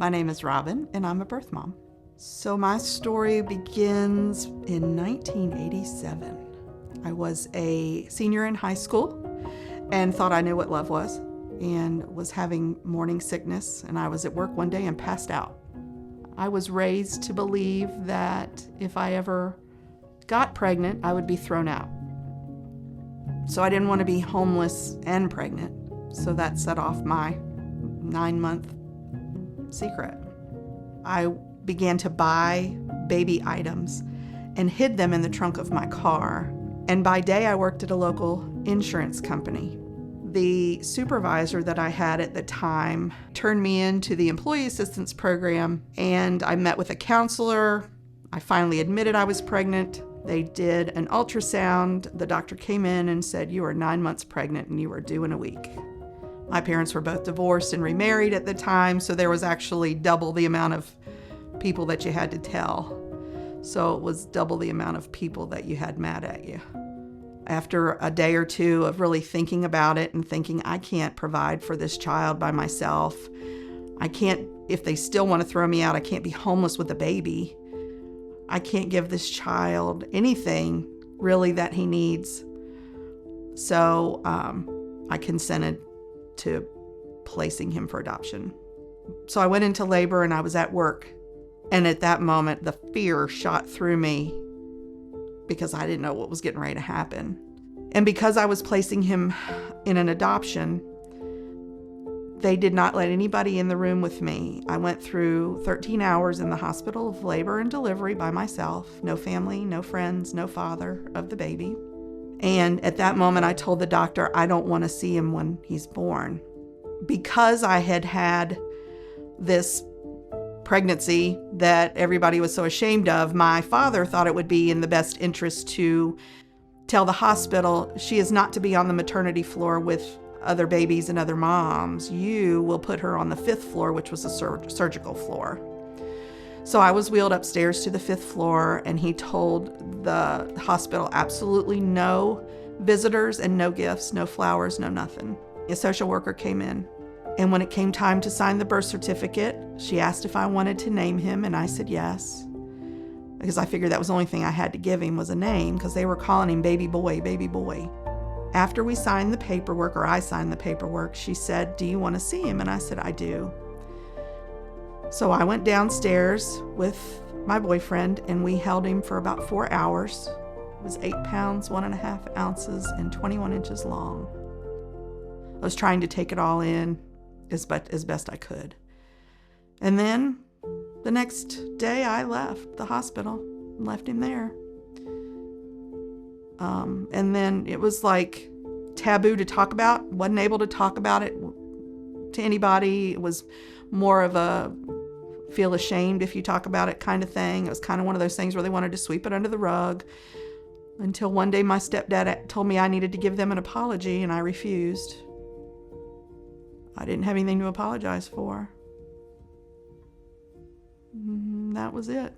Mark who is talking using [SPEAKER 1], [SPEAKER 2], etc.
[SPEAKER 1] My name is Robyn, and I'm a birth mom. So my story begins in 1987. I was a senior in high school and thought I knew what love was and was having morning sickness, and I was at work one day and passed out. I was raised to believe that if I ever got pregnant, I would be thrown out. So I didn't want to be homeless and pregnant. So that set off my 9-month secret. I began to buy baby items and hid them in the trunk of my car. And by day, I worked at a local insurance company. The supervisor that I had at the time turned me into the employee assistance program, and I met with a counselor. I finally admitted I was pregnant. They did an ultrasound. The doctor came in and said, "You are 9 months pregnant and you are due in a week." My parents were both divorced and remarried at the time, so there was actually double the amount of people that you had to tell. So it was double the amount of people that you had mad at you. After a day or two of really thinking about it and thinking, I can't provide for this child by myself. I can't, if they still want to throw me out, I can't be homeless with a baby. I can't give this child anything really that he needs. So I consented to placing him for adoption. So I went into labor and I was at work. And at that moment, the fear shot through me because I didn't know what was getting ready to happen. And because I was placing him in an adoption, they did not let anybody in the room with me. I went through 13 hours in the hospital of labor and delivery by myself. No family, no friends, no father of the baby. And at that moment, I told the doctor, I don't want to see him when he's born. Because I had had this pregnancy that everybody was so ashamed of, my father thought it would be in the best interest to tell the hospital, she is not to be on the maternity floor with other babies and other moms. You will put her on the 5th floor, which was a surgical floor. So I was wheeled upstairs to the 5th floor, and he told the hospital absolutely no visitors and no gifts, no flowers, no nothing. A social worker came in, and when it came time to sign the birth certificate, she asked if I wanted to name him, and I said yes, because I figured that was the only thing I had to give him was a name, because they were calling him baby boy, baby boy. After we signed the paperwork, or I signed the paperwork, she said, "Do you want to see him?" And I said, "I do." So I went downstairs with my boyfriend, and we held him for about 4 hours. It was 8 pounds, 1.5 ounces, and 21 inches long. I was trying to take it all in as best I could. And then the next day I left the hospital and left him there. And then it was like taboo to talk about. Wasn't able to talk about it to anybody. It was more of a feel ashamed if you talk about it kind of thing. It was kind of one of those things where they wanted to sweep it under the rug, until one day my stepdad told me I needed to give them an apology, and I refused. I didn't have anything to apologize for. That was it.